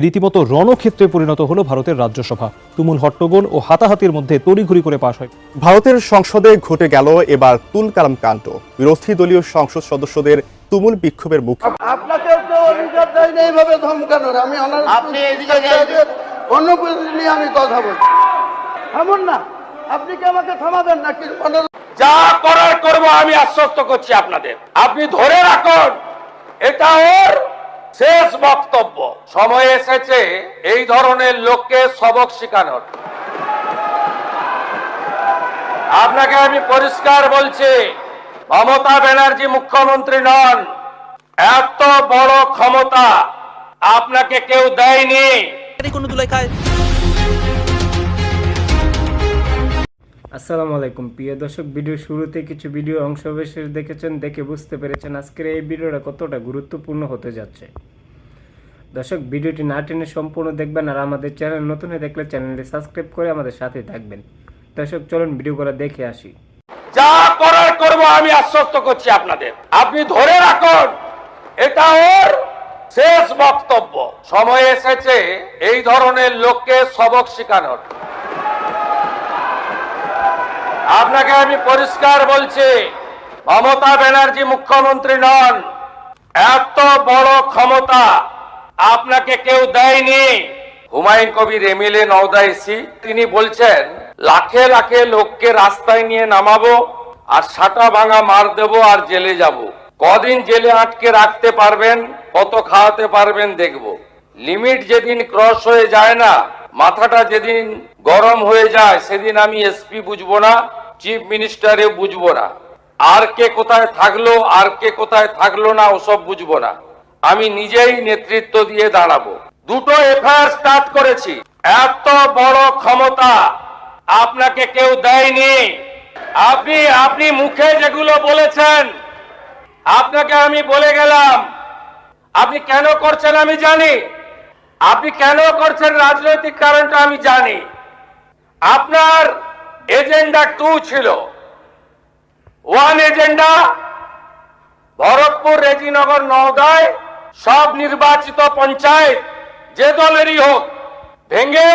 রীতিমতো রণক্ষেত্রে পরিণত হলো ভারতের রাজ্যসভা। তুমুল হট্টগোল ও হাতাহাতির মধ্যে তড়িঘড়ি করে পাশ হয়। ভারতের সংসদে ঘটে গেল এবার তুলকালাম কাণ্ড। বিরোধী দলীয় সংসদ সদস্যদের তুমুল বিক্ষোভের মুখে আপনাকে তো অধিকার দেয় না এইভাবে ধমকানোর। আমি আপনি এদিকে অনুপস্থিত নিয়ে আমি কথা বলছি। এমন না, আপনি কি আমাকে থামাবেন নাকি? যা করার করব, আমি আশ্বস্ত করছি আপনাদের। আপনি ধরে রাখুন, এটা ওর শেষ বক্তব্য। সময় এসেছে এই ধরনের লোককে সবক শেখানোর। আপনাকে আমি পরিষ্কার বলছি, মমতা ব্যানার্জি মুখ্যমন্ত্রী নন। এত বড় ক্ষমতা আপনাকে কেউ দেয়নি। আসসালামু আলাইকুম প্রিয় দর্শক, ভিডিওর শুরুতে কিছু ভিডিও অংশবিশেষ দেখেছেন, দেখে বুঝতে পেরেছেন আজকের এই ভিডিওটা কতটা গুরুত্বপূর্ণ হতে যাচ্ছে। দর্শক, ভিডিওটি না টেনে সম্পূর্ণ দেখবেন, আর আমাদের চ্যানেল নতুন হয়ে দেখলে চ্যানেলটি সাবস্ক্রাইব করে আমাদের সাথে থাকবেন। দর্শক, চলুন ভিডিও করে দেখে আসি। যা করার করব, আমি আশ্বস্ত করছি আপনাদের। আপনি ধরে রাখুন, এটা ওর শেষ বক্তব্য। সময় এসেছে এই ধরনের লোককে সবক শেখানোর। আপনাকে আমি পরিষ্কার বলছি, মমতা ব্যানার্জি মুখ্যমন্ত্রী নন। এত বড় ক্ষমতা আপনাকে কেউ দেয়নি। হুমায়ুন কবির এমএলএ নওদা এসি, তিনি বলছেন লাখে লাখে লোককে রাস্তায় নিয়ে নামাবো আর সাটা ভাঙা মার দেবো আর জেলে যাব। কদিন জেলে আটকে রাখতে পারবেন, কত খাওয়াতে পারবেন দেখব। লিমিট যেদিন ক্রস হয়ে যায় না, মাথাটা যেদিন গরম হয়ে যায়, সেদিন আমি এসপি বুঝবো না, চিফ মিনিস্টারে বুঝবো না। আর কে কোথায় থাকলো আর কে কোথায় থাকলো না ওসব বুঝবো না। আমি নিজেই নেতৃত্ব দিয়ে দাঁড়াবো। দুটো এফআইআর স্টার্ট করেছি। এত বড় ক্ষমতা আপনাকে কেউ দেয়নি। আপনি মুখে যেগুলো বলেছেন, আপনাকে আমি বলে গেলাম। আপনি কেন করছেন আমি জানি, আপনি কেন করছেন রাজনৈতিক কারণটা আমি জানি। আপনার এজেন্ডা 2 ছিল। 1 এজেন্ডা, ভরতপুর, রেজিনগর, নওদায় সব নির্বাচিত পঞ্চায়েত যে দলেরই হোক ভেঙে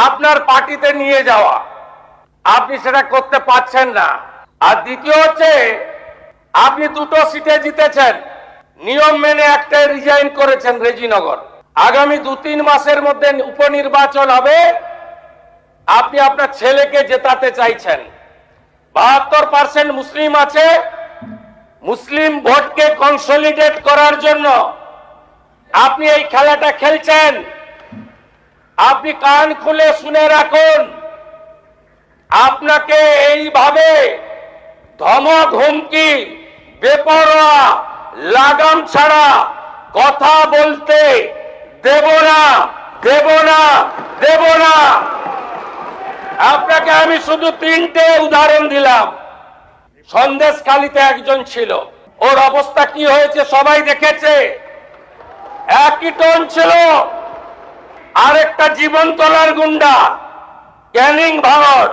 আপনার পার্টিতে নিয়ে যাওয়া। আপনি সেটা করতে পারছেন না। আর দ্বিতীয় হচ্ছে, আপনি 2টো সিটে জিতেছেন, নিয়ম মেনে একটাই রিজাইন করেছেন, রেজিনগর। আগামী 2-3 মাসের মধ্যে উপনির্বাচন হবে। আপনি আপনার ছেলেকে জেতাতে চাইছেন। 72% মুসলিম আছে। মুসলিম ভোটকে কনসলিডেট করার জন্য আপনি এই খেলাটা খেলছেন। আপনি কান খুলে শুনে রাখুন, আপনাকে এইভাবে ধমক হুমকি, বেপরোয়া, লাগাম ছাড়া কথা বলতে দেব না, দেব না, দেব না। আপনাকে আমি শুধু 3টে উদাহরণ দিলাম। সন্দেশখালীতে একজন ছিল, ওর অবস্থা কি হয়েছে সবাই দেখেছে। একই টোন ছিল। আরেকটা জীবনতলার গুন্ডা, ক্যানিং ভাঙর,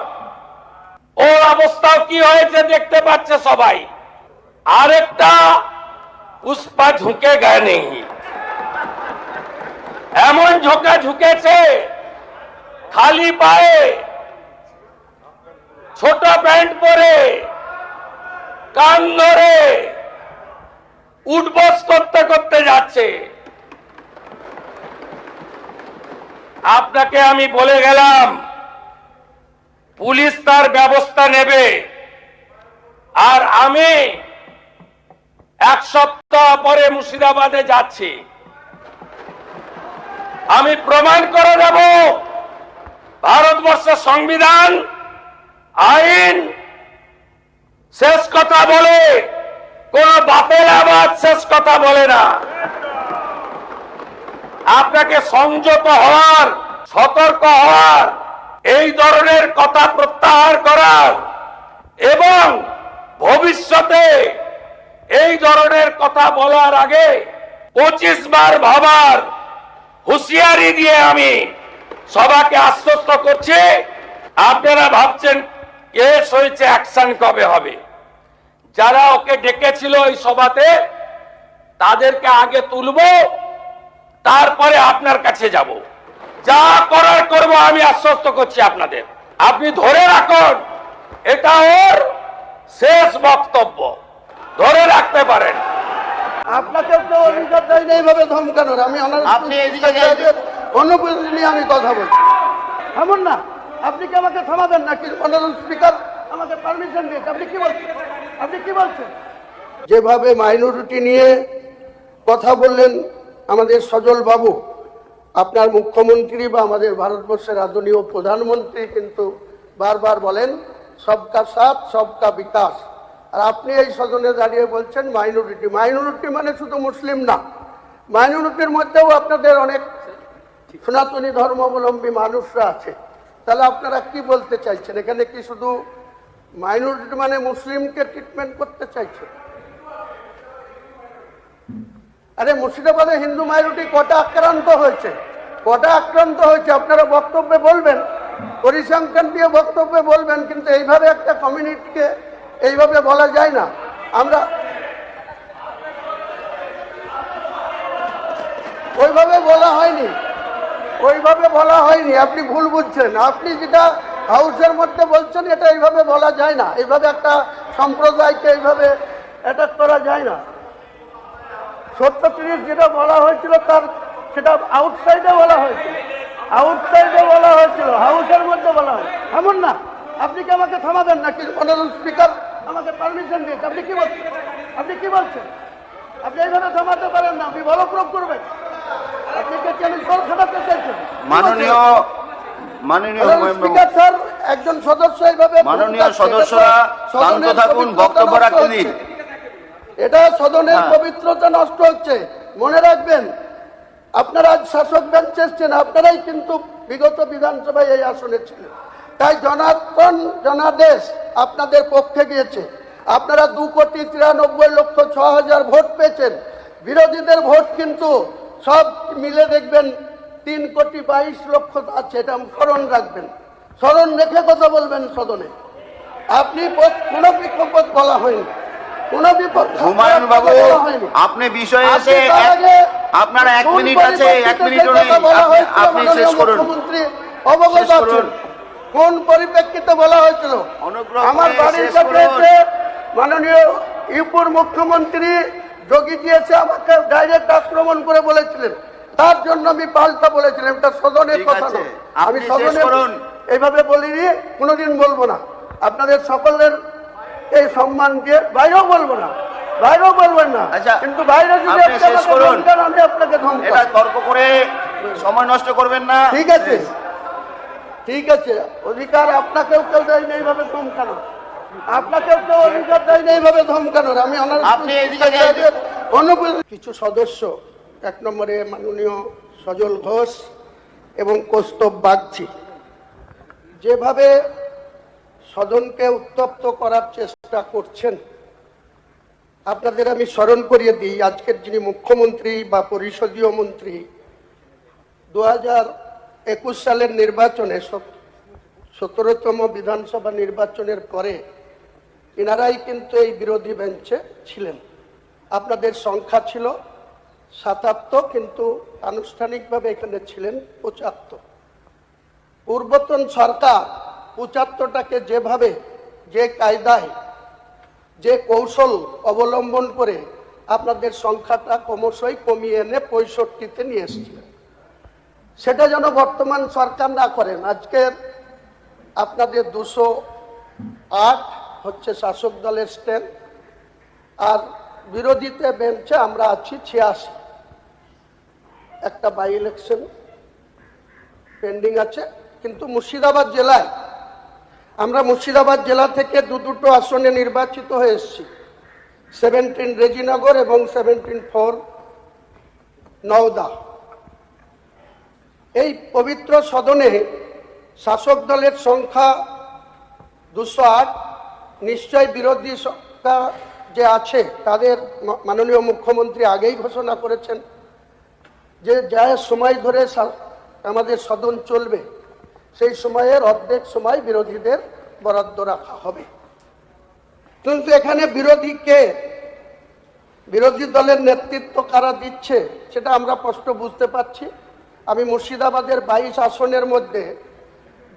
ওর অবস্থাও কি হয়েছে দেখতে পাচ্ছে সবাই। আরেকটা পুষ্পা ঝুঁকে গায়ে নেই, এমন ঝোঁকা ঝুঁকেছে, খালি পায়ে, ছোট প্যান্ট পরে, কান ধরে উঠবস করতে করতে যাচ্ছে। আপনাকে আমি বলে গেলাম, পুলিশ তার ব্যবস্থা নেবে। আর আমি 1 সপ্তাহ পরে মুর্শিদাবাদে যাচ্ছি। আমি প্রমাণ করে দেব ভারতবর্ষের সংবিধান, আইন শেষ কথা বলে, কোন বাপের আবাদ শেষ কথা বলে না। আপনাকে সংযত হওয়ার, সতর্ক হওয়ার, এই ধরনের কথা প্রত্যাহার করার এবং ভবিষ্যতে এই ধরনের কথা বলার আগে 25 বার ভাবার হুঁশিয়ারি দিয়ে আমি সবাইকে আশ্বস্ত করছি। আপনারা ভাবছেন কেস হয়েছে, অ্যাকশন কবে হবে? যারা ওকে ডেকেছিল এই সভাতে, তাদেরকে আগে তুলবো, তারপরে আপনার কাছে যাব, যা করার করব, আমি আশ্বস্ত করছি আপনাদের। আপনি ধরে রাখুন, এটা ওর শেষ বক্তব্য, ধরে রাখতে পারেন। আপনাকে তো অধিকার দেয় না এইভাবে ধমকানোর। আমি আপনি এদিকে অনুপস্থিতি নিয়ে আমি কথা বলছি। এমন না, আপনি কি আমাকে থামাবেন নাকি? অনারেবল স্পিকার আমাকে পারমিশন দিয়েছে। আপনি কি বলছেন? আপনি কি বলছেন? যেভাবে মাইনরিটি নিয়ে কথা বললেন আমাদের সজল বাবু, আপনার মুখ্যমন্ত্রী বা আমাদের ভারতবর্ষের আদরণীয় প্রধানমন্ত্রী কিন্তু বারবার বলেন সবকা সাথ সবকা বিকাশ, আর আপনি এই সদনে দাঁড়িয়ে বলছেন মাইনরিটি। মাইনরিটি মানে শুধু মুসলিম না, মাইনরিটির মধ্যেও আপনাদের অনেক সনাতনী ধর্মাবলম্বী মানুষরা আছে। তাহলে আপনারা কি বলতে চাইছেন? এখানে কি শুধু মাইনরিটি মানে মুসলিমকে ট্রিটমেন্ট করতে চাইছেন? আরে মুর্শিদাবাদে হিন্দু মাইনরিটি কটা আক্রান্ত হয়েছে, কটা আক্রান্ত হয়েছে আপনারা বক্তব্যে বলবেন, পরিসংখ্যান দিয়ে বক্তব্যে বলবেন, কিন্তু এইভাবে একটা কমিউনিটিকে এইভাবে বলা যায় না। আমরা ওইভাবে বলা হয়নি, ওইভাবে বলা হয়নি, আপনি ভুল বুঝছেন। আপনি যেটা হাউসের মধ্যে বলছেন এটা এইভাবে বলা যায় না, এইভাবে একটা সম্প্রদায়কে এইভাবে অ্যাটাক করা যায় না। 37 যেটা বলা হয়েছিল তার সেটা আউটসাইডে বলা হয়েছিল, আউটসাইডে বলা হয়েছিল, হাউসের মধ্যে বলা হয়। এমন না, আপনি কি আমাকে থামাবেন নাকি? অনারেবল স্পিকার আমাকে পারমিশন দিয়েছে। আপনি কি বলছেন? আপনি কি বলছেন? আপনি এইভাবে থামাতে পারেন না, আপনি বড় প্রয়োগ করবেন। আপনি কি চ্যালেঞ্জ করে খাটাতে চাইছেন? মাননীয় স্পিকার স্যার, একজন সদস্য এইভাবে মাননীয় সদস্যরা শান্ত থাকুন, বক্তব্য রাখতে দিন। এটা সদনের পবিত্রতা নষ্ট হচ্ছে। মনে রাখবেন, আপনারা আজ শাসক বেঞ্চে এসছেন, আপনারাই কিন্তু বিগত বিধানসভায় এই আসনে ছিলেন, তাই জনাদেশ আপনাদের পক্ষে গিয়েছে। আপনারা 2,93,06,000 ভোট পেয়েছেন। বিরোধীদের ভোট কিন্তু সব মিলে দেখবেন 3,22,00,000 আছে। এটা স্মরণ রাখবেন, স্মরণ রেখে কথা বলবেন সদনে। আপনি কোনো বিক্ষোভ বলা হয়নি, কোনো বিপদ হুমায়ুন বাবু, আপনি বিষয়ে এসে আপনার 1 মিনিট আছে, 1 মিনিট আপনি শেষ করুন। মুখ্যমন্ত্রী অবগত আছেন কোন পরিপ্রেক্ষিতে বলা হয়েছিল। আমার বাড়ির কাছে এসে মাননীয় ইউপির মুখ্যমন্ত্রী যোগীজি এসে আমাকে ডাইরেক্ট আক্রমণ করে বলেছিলেন, তার জন্য আমি পাল্টা বলেছিলাম। এটা সদনের কথা না, আমি সদনে এইভাবে বলিনি, কোনোদিন বলবো না। আপনাদের সকলের এই সম্মান দিয়ে বাইরেও বলবো না, বাইরেও বলবেন না, কিন্তু বাইরে যদি আমি আপনাকে এটা তর্ক করে সময় নষ্ট করবেন না। ঠিক আছে, ঠিক আছে, অধিকার আপনাকেও কেউ দেয় না এইভাবে ধমকানো, আপনাকেও কেউ অধিকার দেয় না এইভাবে ধমকানোর। আমি কিছু সদস্য, 1 নম্বরে মাননীয় সজল ঘোষ এবং কৌস্তব বাগচি, যেভাবে সদনকে উত্তপ্ত করার চেষ্টা করছেন, আপনাদের আমি স্মরণ করিয়ে দিই, আজকের যিনি মুখ্যমন্ত্রী বা পরিষদীয় মন্ত্রী 2021 সালের নির্বাচনে 17তম বিধানসভা নির্বাচনের পরে এনারাই কিন্তু এই বিরোধী বেঞ্চে ছিলেন। আপনাদের সংখ্যা ছিল 77, কিন্তু আনুষ্ঠানিকভাবে এখানে ছিলেন 75। পূর্বতন সরকার 75টাকে যেভাবে, যে কায়দায়, যে কৌশল অবলম্বন করে আপনাদের সংখ্যাটা ক্রমশই কমিয়ে এনে 65তে নিয়ে এসেছিলেন, সেটা যেন বর্তমান সরকার না করেন। আজকের আপনাদের 208 হচ্ছে শাসক দলের স্ট্যান্ড, আর বিরোধীতে বেঞ্চে আমরা আছি 86। একটা বাই ইলেকশন পেন্ডিং আছে, কিন্তু মুর্শিদাবাদ জেলায়, আমরা মুর্শিদাবাদ জেলা থেকে দুটো আসনে নির্বাচিত হয়ে এসেছি, 17 রেজিনগর এবং 17-4 নওদা। এই পবিত্র সদনে শাসক দলের সংখ্যা 208, নিশ্চয় বিরোধী সরকার যে আছে তাদের মাননীয় মুখ্যমন্ত্রী আগেই ঘোষণা করেছেন যে যা সময় ধরে আমাদের সদন চলবে সেই সময়ের অর্ধেক সময় বিরোধীদের বরাদ্দ রাখা হবে। কিন্তু এখানে বিরোধী কে? বিরোধী দলের নেতৃত্ব কারা দিচ্ছে সেটা আমরা স্পষ্ট বুঝতে পারছি। আমি মুর্শিদাবাদের 22 আসনের মধ্যে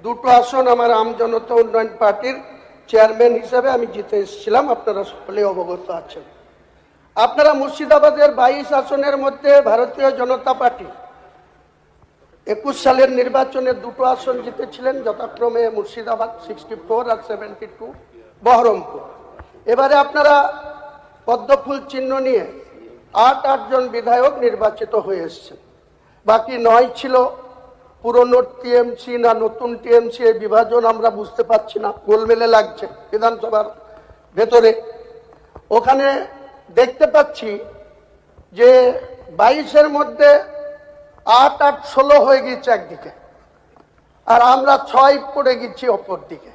2টো আসন আমার আম জনতা উন্নয়ন পার্টির চেয়ারম্যান হিসেবে আমি জিতে এসেছিলাম, আপনারা সকলেই অবগত আছেন। আপনারা মুর্শিদাবাদের 22 আসনের মধ্যে ভারতীয় জনতা পার্টি 21 সালের নির্বাচনে 2টো আসন জিতেছিলেন, যথাক্রমে মুর্শিদাবাদ 64 আর 72, বহরমপুর। এবারে আপনারা পদ্মফুল চিহ্ন নিয়ে 8 জন বিধায়ক নির্বাচিত হয়ে এসেছেন। বাকি 9 ছিল পুরনো টিএমসি না নতুন টিএমসি, এই বিভাজন আমরা বুঝতে পারছি না, গোলমেলে লাগছে বিধানসভার ভেতরে। ওখানে দেখতে পাচ্ছি যে 22-এর মধ্যে 8, 8, 16 হয়ে গেছে একদিকে, আর আমরা 6 পড়ে গেছি অপর দিকে।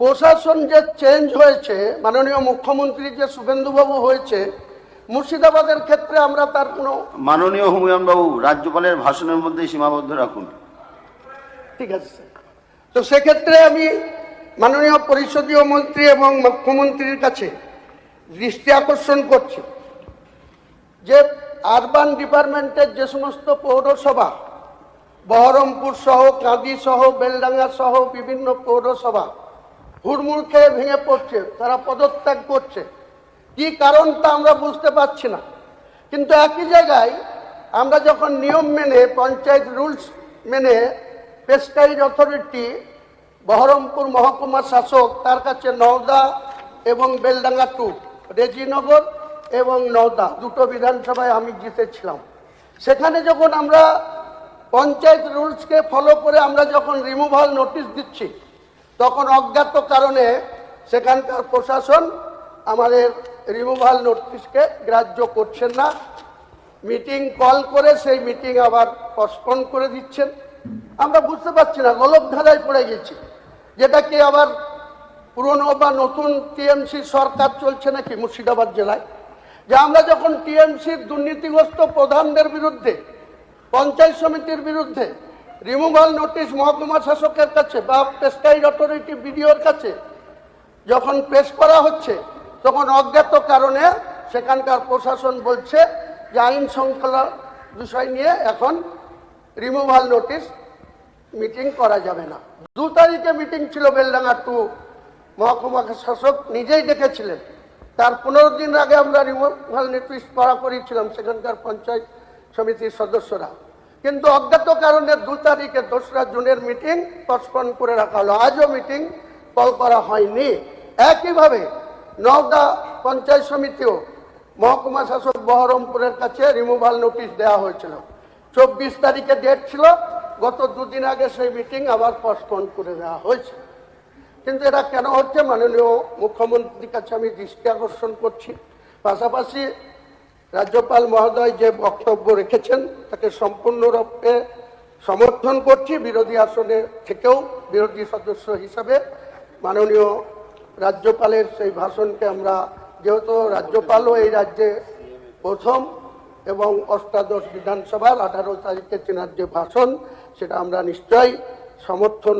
প্রশাসন যে চেঞ্জ হয়েছে, মাননীয় মুখ্যমন্ত্রী যে শুভেন্দুবাবু হয়েছে, মুর্শিদাবাদের ক্ষেত্রে আমরা তার কোনো। মাননীয় হুমায়ুন বাবু, রাজ্যপালের ভাষণের মধ্যে সীমাবদ্ধ রাখুন। ঠিক আছে স্যার। তো সেক্ষেত্রে আমি মাননীয় পরিষদীয় মন্ত্রী এবং মুখ্যমন্ত্রীর কাছে দৃষ্টি আকর্ষণ করছি যে আরবান ডিপার্টমেন্টের যে সমস্ত পৌরসভা, বহরমপুর সহ, কাঁদি সহ, বেলডাঙ্গা সহ বিভিন্ন পৌরসভা হুড়মুড় খেয়ে ভেঙে পড়ছে, তারা পদত্যাগ করছে। কি কারণ তা আমরা বুঝতে পারছি না। কিন্তু একই জায়গায় আমরা যখন নিয়ম মেনে, পঞ্চায়েত রুলস মেনে, পেস্টাইজ অথরিটি বহরমপুর মহকুমা শাসক তার কাছে নওদা এবং বেলডাঙ্গা 2, রেজিনগর এবং নওদা 2টো বিধানসভায় আমি জিতেছিলাম। সেখানে যখন আমরা পঞ্চায়েত রুলসকে ফলো করে আমরা যখন রিমুভাল নোটিশ দিচ্ছি, তখন অজ্ঞাত কারণে সেখানকার প্রশাসন আমাদের রিমুভাল নোটিশকে গ্রাহ্য করছেন না। মিটিং কল করে সেই মিটিং আবার পোস্টপোন করে দিচ্ছেন। আমরা বুঝতে পারছি না, গলবধারায় পড়ে গেছি। যেটা কি আবার পুরনো বা নতুন টিএমসি সরকার চলছে নাকি মুর্শিদাবাদ জেলায়? যে আমরা যখন টিএমসির দুর্নীতিগ্রস্ত প্রধানদের বিরুদ্ধে, পঞ্চায়েত সমিতির বিরুদ্ধে রিমুভাল নোটিশ মহকুমা শাসকের কাছে বা পেস্টাইজ অথরিটি বিডিওর কাছে যখন পেশ করা হচ্ছে, তখন অজ্ঞাত কারণে সেখানকার প্রশাসন বলছে যে আইন শৃঙ্খলা বিষয় নিয়ে এখন রিমুভাল নোটিশ মিটিং করা যাবে না। 2 তারিখে মিটিং ছিল, বেলডাঙ্গা 2 মহকুমা শাসক নিজেই ডেকেছিলেন। তার 15 দিন আগে আমরা রিমুভাল নোটিশ করা করেছিলাম সেখানকার পঞ্চায়েত সমিতির সদস্যরা। কিন্তু অজ্ঞাত কারণে 2 তারিখে 2রা জুনের মিটিং পোস্টপোন করে রাখা হলো। আজও মিটিং কল করা হয়নি। একইভাবে নওদা পঞ্চায়েত সমিতিও মহকুমা শাসক বহরমপুরের কাছে রিমুভাল নোটিশ দেওয়া হয়েছিল। 24 তারিখে ডেট ছিল, গত 2 দিন আগে সেই মিটিং আবার পোস্টপোন করে দেওয়া হয়েছে। কিন্তু এটা কেন হচ্ছে, মাননীয় মুখ্যমন্ত্রীর কাছে আমি দৃষ্টি আকর্ষণ করছি। পাশাপাশি রাজ্যপাল মহোদয় যে বক্তব্য রেখেছেন তাকে সম্পূর্ণরূপে সমর্থন করছি। বিরোধী আসনে থেকেও বিরোধী সদস্য হিসাবে মাননীয় রাজ্যপালের সেই ভাষণকে আমরা, যেহেতু রাজ্যপালও এই রাজ্যে প্রথম এবং অষ্টাদশ বিধানসভার 18 তারিখে তেনার যে ভাষণ, সেটা আমরা নিশ্চয়ই সমর্থন